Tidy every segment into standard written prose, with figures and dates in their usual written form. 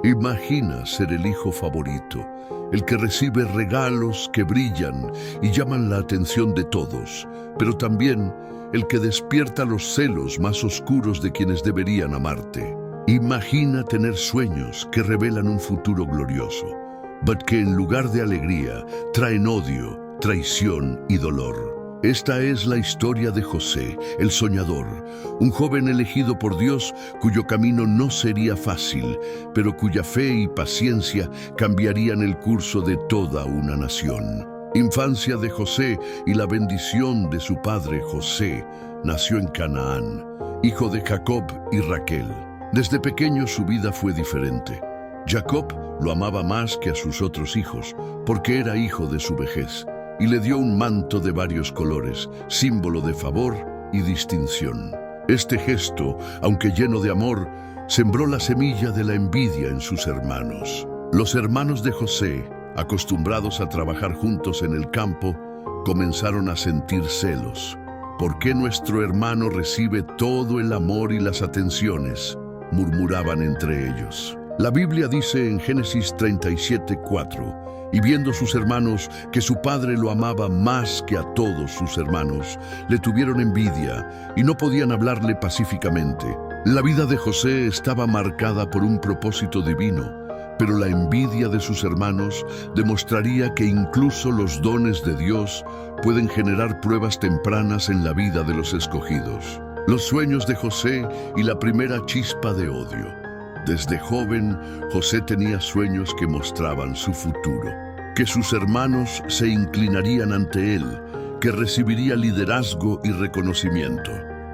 Imagina ser el hijo favorito, el que recibe regalos que brillan y llaman la atención de todos, pero también el que despierta los celos más oscuros de quienes deberían amarte. Imagina tener sueños que revelan un futuro glorioso, pero que en lugar de alegría traen odio, traición y dolor. Esta es la historia de José, el soñador, un joven elegido por Dios cuyo camino no sería fácil, pero cuya fe y paciencia cambiarían el curso de toda una nación. Infancia de José y la bendición de su padre José. Nació en Canaán, hijo de Jacob y Raquel. Desde pequeño su vida fue diferente. Jacob lo amaba más que a sus otros hijos, porque era hijo de su vejez, y le dio un manto de varios colores, símbolo de favor y distinción. Este gesto, aunque lleno de amor, sembró la semilla de la envidia en sus hermanos. Los hermanos de José, acostumbrados a trabajar juntos en el campo, comenzaron a sentir celos. ¿Por qué nuestro hermano recibe todo el amor y las atenciones?, murmuraban entre ellos. La Biblia dice en Génesis 37:4, y viendo sus hermanos que su padre lo amaba más que a todos sus hermanos, le tuvieron envidia y no podían hablarle pacíficamente. La vida de José estaba marcada por un propósito divino, pero la envidia de sus hermanos demostraría que incluso los dones de Dios pueden generar pruebas tempranas en la vida de los escogidos. Los sueños de José y la primera chispa de odio. Desde joven, José tenía sueños que mostraban su futuro, que sus hermanos se inclinarían ante él, que recibiría liderazgo y reconocimiento.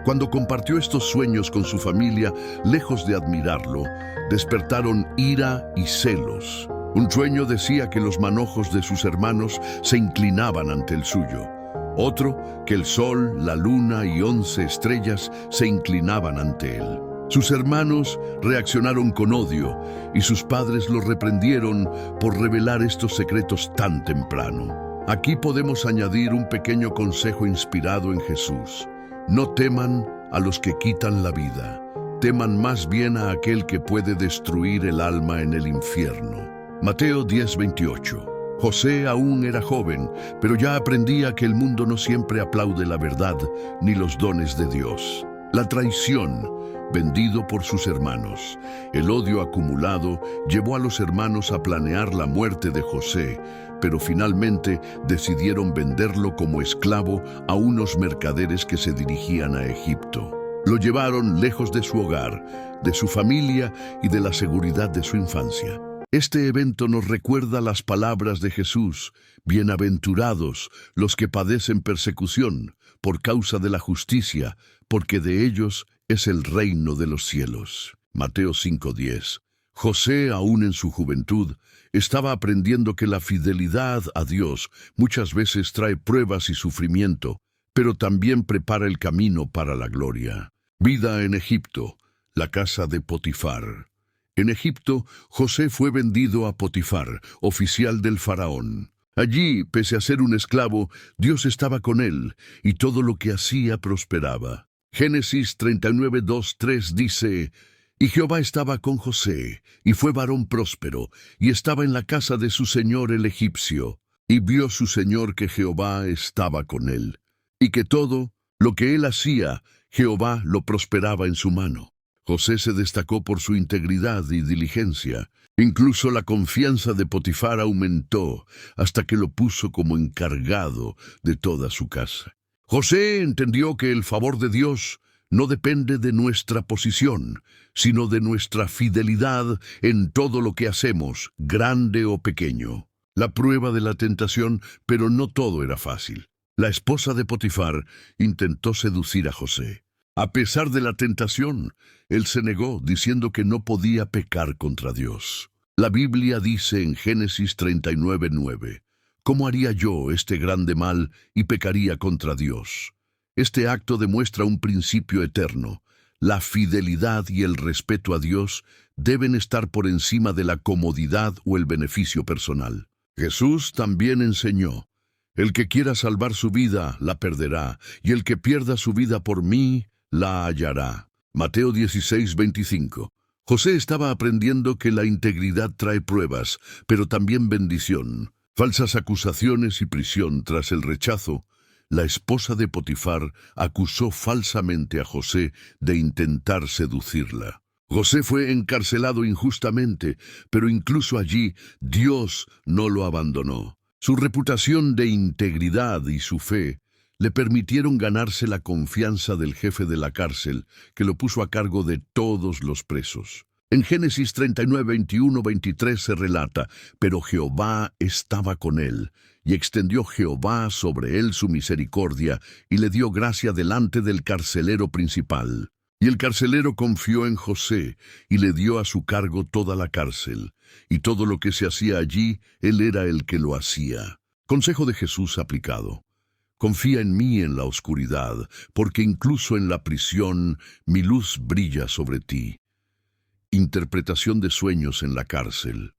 Cuando compartió estos sueños con su familia, lejos de admirarlo, despertaron ira y celos. Un sueño decía que los manojos de sus hermanos se inclinaban ante el suyo. Otro, que el sol, la luna y 11 estrellas se inclinaban ante él. Sus hermanos reaccionaron con odio y sus padres los reprendieron por revelar estos secretos tan temprano. Aquí podemos añadir un pequeño consejo inspirado en Jesús. No teman a los que quitan la vida, teman más bien a aquel que puede destruir el alma en el infierno. Mateo 10:28. José aún era joven, pero ya aprendía que el mundo no siempre aplaude la verdad ni los dones de Dios. La traición, vendido por sus hermanos. El odio acumulado llevó a los hermanos a planear la muerte de José, pero finalmente decidieron venderlo como esclavo a unos mercaderes que se dirigían a Egipto. Lo llevaron lejos de su hogar, de su familia y de la seguridad de su infancia. Este evento nos recuerda las palabras de Jesús: bienaventurados los que padecen persecución por causa de la justicia, porque de ellos es el reino de los cielos. Mateo 5:10. José, aún en su juventud, estaba aprendiendo que la fidelidad a Dios muchas veces trae pruebas y sufrimiento, pero también prepara el camino para la gloria. Vida en Egipto, la casa de Potifar. En Egipto, José fue vendido a Potifar, oficial del faraón. Allí, pese a ser un esclavo, Dios estaba con él, y todo lo que hacía prosperaba. Génesis 39:2-3 dice: y Jehová estaba con José, y fue varón próspero, y estaba en la casa de su señor el egipcio. Y vio su señor que Jehová estaba con él, y que todo lo que él hacía, Jehová lo prosperaba en su mano. José se destacó por su integridad y diligencia. Incluso la confianza de Potifar aumentó hasta que lo puso como encargado de toda su casa. José entendió que el favor de Dios no depende de nuestra posición, sino de nuestra fidelidad en todo lo que hacemos, grande o pequeño. La prueba de la tentación, pero no todo era fácil. La esposa de Potifar intentó seducir a José. A pesar de la tentación, él se negó, diciendo que no podía pecar contra Dios. La Biblia dice en Génesis 39:9, ¿cómo haría yo este grande mal y pecaría contra Dios? Este acto demuestra un principio eterno. La fidelidad y el respeto a Dios deben estar por encima de la comodidad o el beneficio personal. Jesús también enseñó: el que quiera salvar su vida, la perderá, y el que pierda su vida por mí, la hallará. Mateo 16:25. José estaba aprendiendo que la integridad trae pruebas, pero también bendición. Falsas acusaciones y prisión tras el rechazo. La esposa de Potifar acusó falsamente a José de intentar seducirla. José fue encarcelado injustamente, pero incluso allí Dios no lo abandonó. Su reputación de integridad y su fe le permitieron ganarse la confianza del jefe de la cárcel, que lo puso a cargo de todos los presos. En Génesis 39, 21, 23 se relata: pero Jehová estaba con él, y extendió Jehová sobre él su misericordia, y le dio gracia delante del carcelero principal. Y el carcelero confió en José, y le dio a su cargo toda la cárcel, y todo lo que se hacía allí, él era el que lo hacía. Consejo de Jesús aplicado: confía en mí en la oscuridad, porque incluso en la prisión mi luz brilla sobre ti. Interpretación de sueños en la cárcel.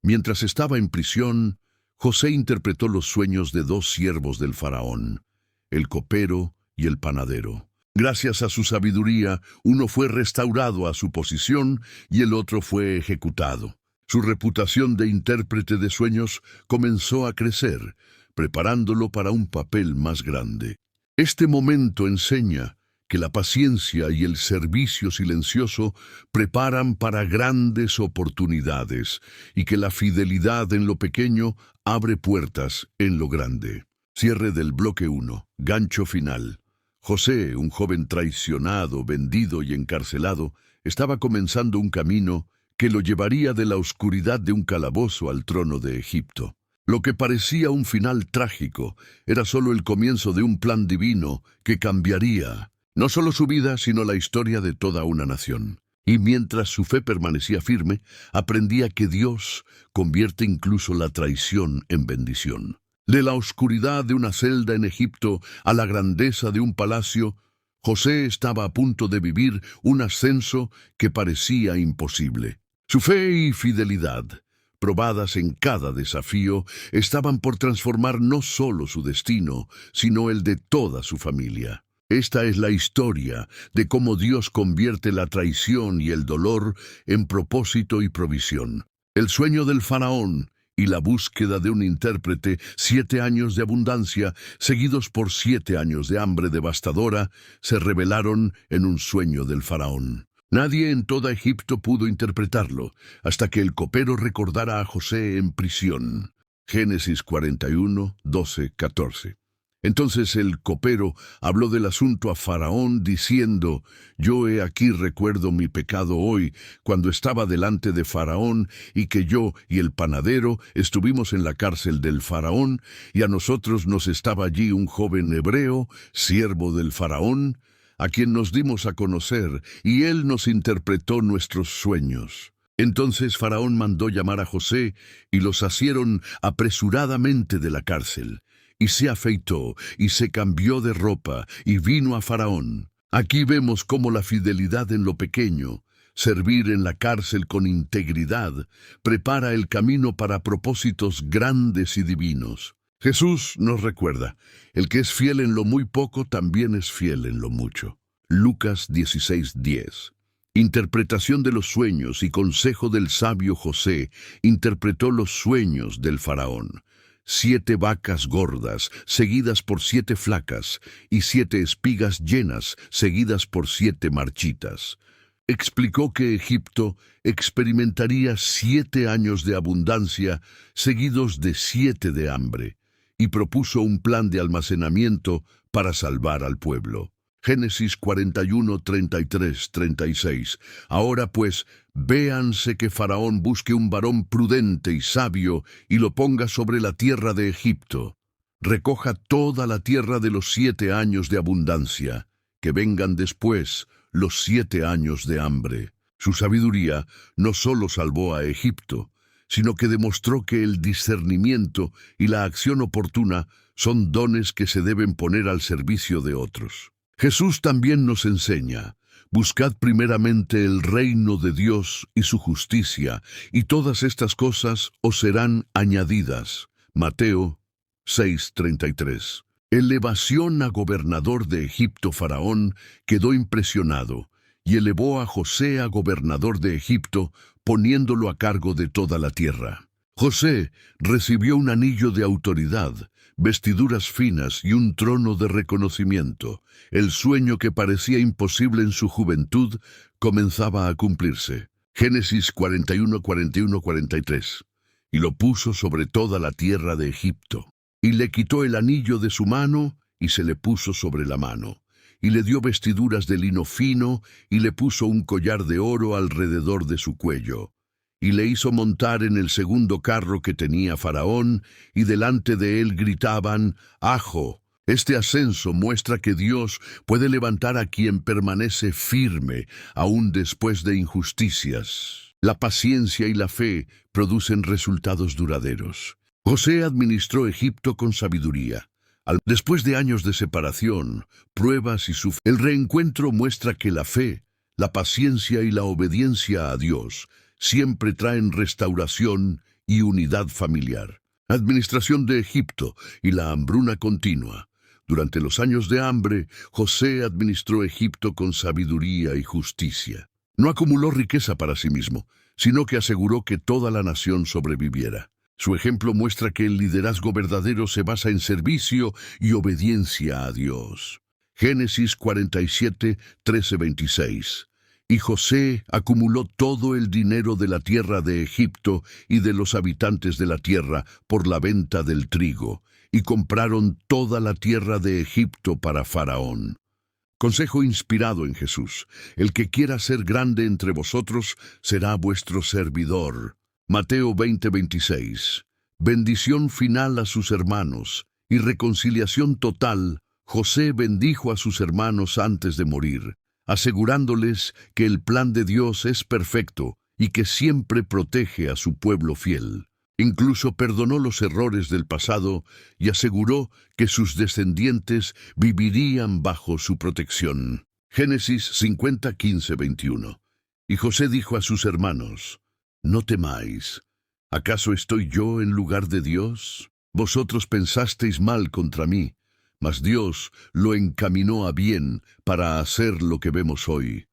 Mientras estaba en prisión, José interpretó los sueños de dos siervos del faraón, el copero y el panadero. Gracias a su sabiduría, uno fue restaurado a su posición y el otro fue ejecutado. Su reputación de intérprete de sueños comenzó a crecer, preparándolo para un papel más grande. Este momento enseña que la paciencia y el servicio silencioso preparan para grandes oportunidades y que la fidelidad en lo pequeño abre puertas en lo grande. Cierre del bloque 1. Gancho final. José, un joven traicionado, vendido y encarcelado, estaba comenzando un camino que lo llevaría de la oscuridad de un calabozo al trono de Egipto. Lo que parecía un final trágico era solo el comienzo de un plan divino que cambiaría no solo su vida, sino la historia de toda una nación. Y mientras su fe permanecía firme, aprendía que Dios convierte incluso la traición en bendición. De la oscuridad de una celda en Egipto a la grandeza de un palacio, José estaba a punto de vivir un ascenso que parecía imposible. Su fe y fidelidad, probadas en cada desafío, estaban por transformar no solo su destino, sino el de toda su familia. Esta es la historia de cómo Dios convierte la traición y el dolor en propósito y provisión. El sueño del faraón y la búsqueda de un intérprete, 7 años de abundancia, seguidos por 7 años de hambre devastadora, se revelaron en un sueño del faraón. Nadie en toda Egipto pudo interpretarlo, hasta que el copero recordara a José en prisión. Génesis 41, 12, 14. Entonces el copero habló del asunto a Faraón, diciendo: yo he aquí recuerdo mi pecado hoy, cuando estaba delante de Faraón, y que yo y el panadero estuvimos en la cárcel del Faraón, y a nosotros nos estaba allí un joven hebreo, siervo del Faraón, a quien nos dimos a conocer, y él nos interpretó nuestros sueños. Entonces Faraón mandó llamar a José, y los asieron apresuradamente de la cárcel. Y se afeitó, y se cambió de ropa, y vino a Faraón. Aquí vemos cómo la fidelidad en lo pequeño, servir en la cárcel con integridad, prepara el camino para propósitos grandes y divinos. Jesús nos recuerda: el que es fiel en lo muy poco, también es fiel en lo mucho. Lucas 16:10. Interpretación de los sueños y consejo del sabio José interpretó los sueños del faraón. 7 vacas gordas, seguidas por 7 flacas, y 7 espigas llenas, seguidas por 7 marchitas. Explicó que Egipto experimentaría 7 años de abundancia, seguidos de 7 de hambre, y propuso un plan de almacenamiento para salvar al pueblo. Génesis 41, 33, 36. Ahora pues, véanse que Faraón busque un varón prudente y sabio y lo ponga sobre la tierra de Egipto. Recoja toda la tierra de los 7 años de abundancia, que vengan después los 7 años de hambre. Su sabiduría no solo salvó a Egipto, sino que demostró que el discernimiento y la acción oportuna son dones que se deben poner al servicio de otros. Jesús también nos enseña: buscad primeramente el reino de Dios y su justicia, y todas estas cosas os serán añadidas. Mateo 6:33. Elevación a gobernador de Egipto. Faraón quedó impresionado, y elevó a José a gobernador de Egipto, poniéndolo a cargo de toda la tierra. José recibió un anillo de autoridad, vestiduras finas y un trono de reconocimiento. El sueño que parecía imposible en su juventud comenzaba a cumplirse. Génesis 41, 41, 43. Y lo puso sobre toda la tierra de Egipto. Y le quitó el anillo de su mano y se le puso sobre la mano. Y le dio vestiduras de lino fino y le puso un collar de oro alrededor de su cuello. Y le hizo montar en el segundo carro que tenía Faraón, y delante de él gritaban, «Ajo». Este ascenso muestra que Dios puede levantar a quien permanece firme, aún después de injusticias. La paciencia y la fe producen resultados duraderos. José administró Egipto con sabiduría. Después de años de separación, pruebas y el reencuentro muestra que la fe, la paciencia y la obediencia a Dios siempre traen restauración y unidad familiar. Administración de Egipto y la hambruna continua. Durante los años de hambre, José administró Egipto con sabiduría y justicia. No acumuló riqueza para sí mismo, sino que aseguró que toda la nación sobreviviera. Su ejemplo muestra que el liderazgo verdadero se basa en servicio y obediencia a Dios. Génesis 47, 13-26. Y José acumuló todo el dinero de la tierra de Egipto y de los habitantes de la tierra por la venta del trigo, y compraron toda la tierra de Egipto para Faraón. Consejo inspirado en Jesús: el que quiera ser grande entre vosotros será vuestro servidor. Mateo 20:26. Bendición final a sus hermanos y reconciliación total. José bendijo a sus hermanos antes de morir, asegurándoles que el plan de Dios es perfecto y que siempre protege a su pueblo fiel. Incluso perdonó los errores del pasado y aseguró que sus descendientes vivirían bajo su protección. Génesis 50, 15-21. Y José dijo a sus hermanos: «No temáis. ¿Acaso estoy yo en lugar de Dios? Vosotros pensasteis mal contra mí, mas Dios lo encaminó a bien para hacer lo que vemos hoy».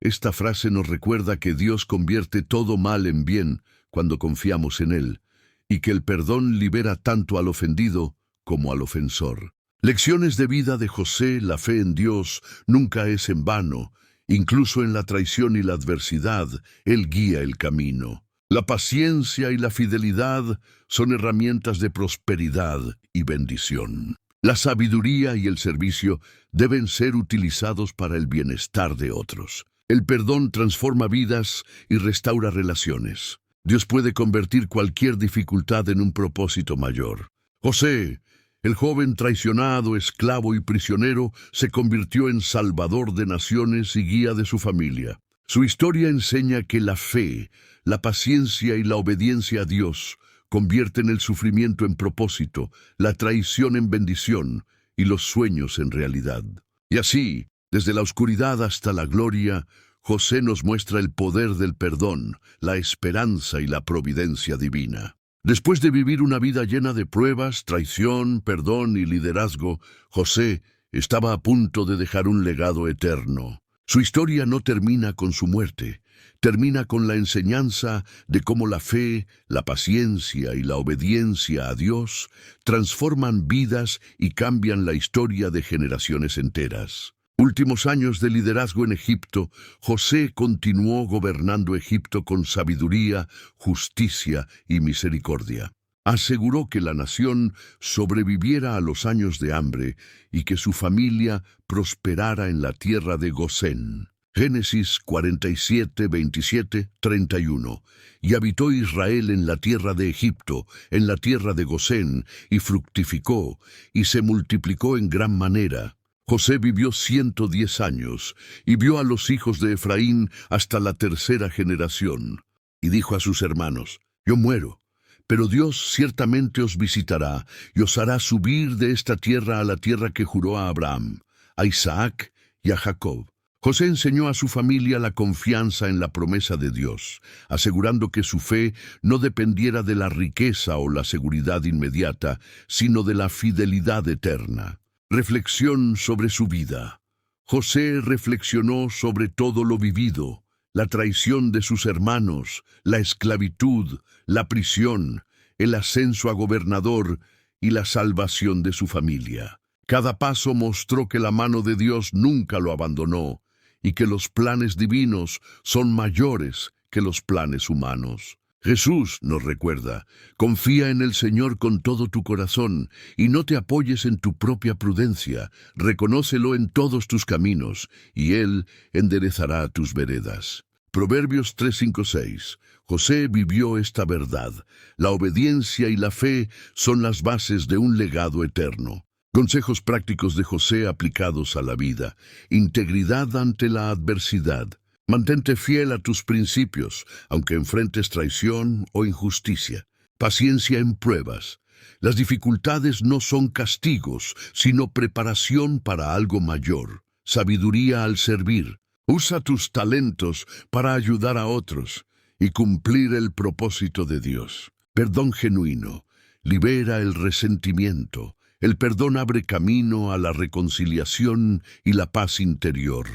Esta frase nos recuerda que Dios convierte todo mal en bien cuando confiamos en Él, y que el perdón libera tanto al ofendido como al ofensor. Lecciones de vida de José: la fe en Dios nunca es en vano. Incluso en la traición y la adversidad, Él guía el camino. La paciencia y la fidelidad son herramientas de prosperidad y bendición. La sabiduría y el servicio deben ser utilizados para el bienestar de otros. El perdón transforma vidas y restaura relaciones. Dios puede convertir cualquier dificultad en un propósito mayor. José, el joven traicionado, esclavo y prisionero, se convirtió en salvador de naciones y guía de su familia. Su historia enseña que la fe, la paciencia y la obediencia a Dios convierten el sufrimiento en propósito, la traición en bendición y los sueños en realidad. Y así, desde la oscuridad hasta la gloria, José nos muestra el poder del perdón, la esperanza y la providencia divina. Después de vivir una vida llena de pruebas, traición, perdón y liderazgo, José estaba a punto de dejar un legado eterno. Su historia no termina con su muerte, termina con la enseñanza de cómo la fe, la paciencia y la obediencia a Dios transforman vidas y cambian la historia de generaciones enteras. Últimos años de liderazgo en Egipto, José continuó gobernando Egipto con sabiduría, justicia y misericordia. Aseguró que la nación sobreviviera a los años de hambre y que su familia prosperara en la tierra de Gosén. Génesis 47, 27, 31. Y habitó Israel en la tierra de Egipto, en la tierra de Gosén, y fructificó, y se multiplicó en gran manera. José vivió 110 años, y vio a los hijos de Efraín hasta la tercera generación. Y dijo a sus hermanos: «Yo muero, pero Dios ciertamente os visitará, y os hará subir de esta tierra a la tierra que juró a Abraham, a Isaac y a Jacob». José enseñó a su familia la confianza en la promesa de Dios, asegurando que su fe no dependiera de la riqueza o la seguridad inmediata, sino de la fidelidad eterna. Reflexión sobre su vida. José reflexionó sobre todo lo vivido, la traición de sus hermanos, la esclavitud, la prisión, el ascenso a gobernador y la salvación de su familia. Cada paso mostró que la mano de Dios nunca lo abandonó y que los planes divinos son mayores que los planes humanos. Jesús nos recuerda: confía en el Señor con todo tu corazón y no te apoyes en tu propia prudencia. Reconócelo en todos tus caminos y Él enderezará tus veredas. Proverbios 3:5-6. José vivió esta verdad. La obediencia y la fe son las bases de un legado eterno. Consejos prácticos de José aplicados a la vida. Integridad ante la adversidad. Mantente fiel a tus principios, aunque enfrentes traición o injusticia. Paciencia en pruebas. Las dificultades no son castigos, sino preparación para algo mayor. Sabiduría al servir. Usa tus talentos para ayudar a otros y cumplir el propósito de Dios. Perdón genuino. Libera el resentimiento. El perdón abre camino a la reconciliación y la paz interior.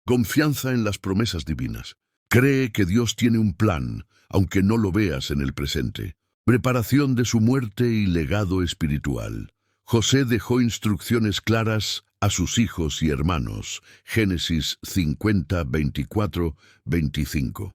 Confianza en las promesas divinas. Cree que Dios tiene un plan, aunque no lo veas en el presente. Preparación de su muerte y legado espiritual. José dejó instrucciones claras a sus hijos y hermanos. Génesis 50, 24, 25.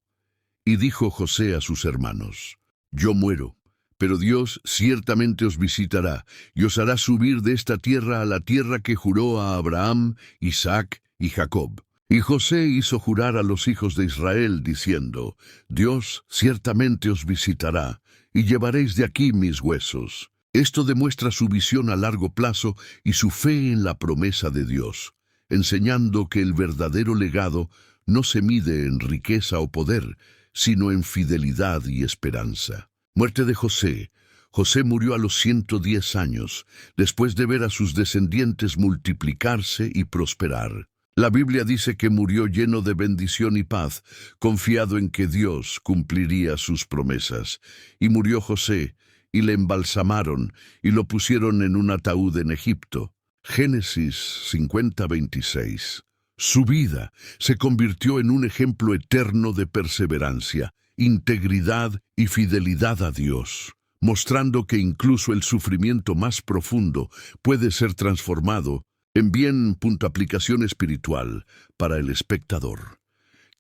Y dijo José a sus hermanos: yo muero, pero Dios ciertamente os visitará y os hará subir de esta tierra a la tierra que juró a Abraham, Isaac y Jacob. Y José hizo jurar a los hijos de Israel, diciendo: Dios ciertamente os visitará, y llevaréis de aquí mis huesos. Esto demuestra su visión a largo plazo y su fe en la promesa de Dios, enseñando que el verdadero legado no se mide en riqueza o poder, sino en fidelidad y esperanza. Muerte de José. José murió a los 110 años, después de ver a sus descendientes multiplicarse y prosperar. La Biblia dice que murió lleno de bendición y paz, confiado en que Dios cumpliría sus promesas. Y murió José, y le embalsamaron, y lo pusieron en un ataúd en Egipto. Génesis 50:26. Su vida se convirtió en un ejemplo eterno de perseverancia, integridad y fidelidad a Dios, mostrando que incluso el sufrimiento más profundo puede ser transformado en bien. Aplicación espiritual para el espectador.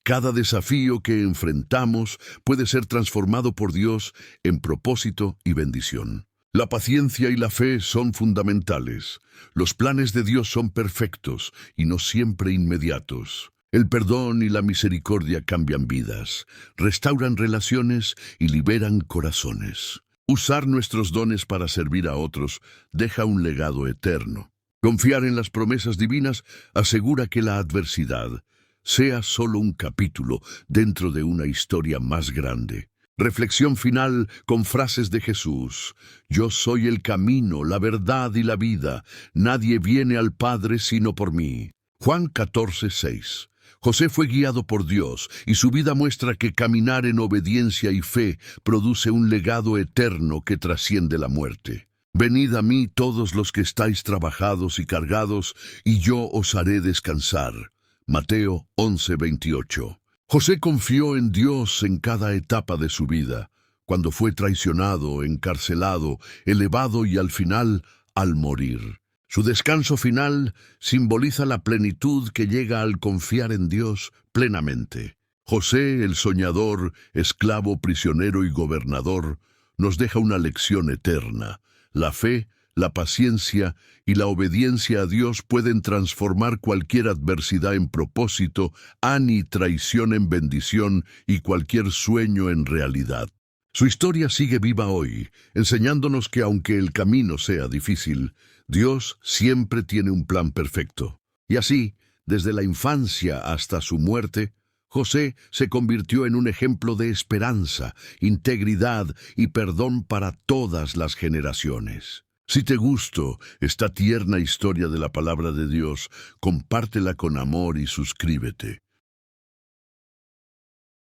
Cada desafío que enfrentamos puede ser transformado por Dios en propósito y bendición. La paciencia y la fe son fundamentales. Los planes de Dios son perfectos y no siempre inmediatos. El perdón y la misericordia cambian vidas, restauran relaciones y liberan corazones. Usar nuestros dones para servir a otros deja un legado eterno. Confiar en las promesas divinas asegura que la adversidad sea solo un capítulo dentro de una historia más grande. Reflexión final con frases de Jesús. Yo soy el camino, la verdad y la vida. Nadie viene al Padre sino por mí. Juan 14:6. José fue guiado por Dios y su vida muestra que caminar en obediencia y fe produce un legado eterno que trasciende la muerte. Venid a mí todos los que estáis trabajados y cargados, y yo os haré descansar. Mateo 11:28. José confió en Dios en cada etapa de su vida, cuando fue traicionado, encarcelado, elevado y al final, al morir. Su descanso final simboliza la plenitud que llega al confiar en Dios plenamente. José, el soñador, esclavo, prisionero y gobernador, nos deja una lección eterna. La fe, la paciencia y la obediencia a Dios pueden transformar cualquier adversidad en propósito, y traición en bendición y cualquier sueño en realidad. Su historia sigue viva hoy, enseñándonos que aunque el camino sea difícil, Dios siempre tiene un plan perfecto. Y así, desde la infancia hasta su muerte, José se convirtió en un ejemplo de esperanza, integridad y perdón para todas las generaciones. Si te gustó esta tierna historia de la palabra de Dios, compártela con amor y suscríbete.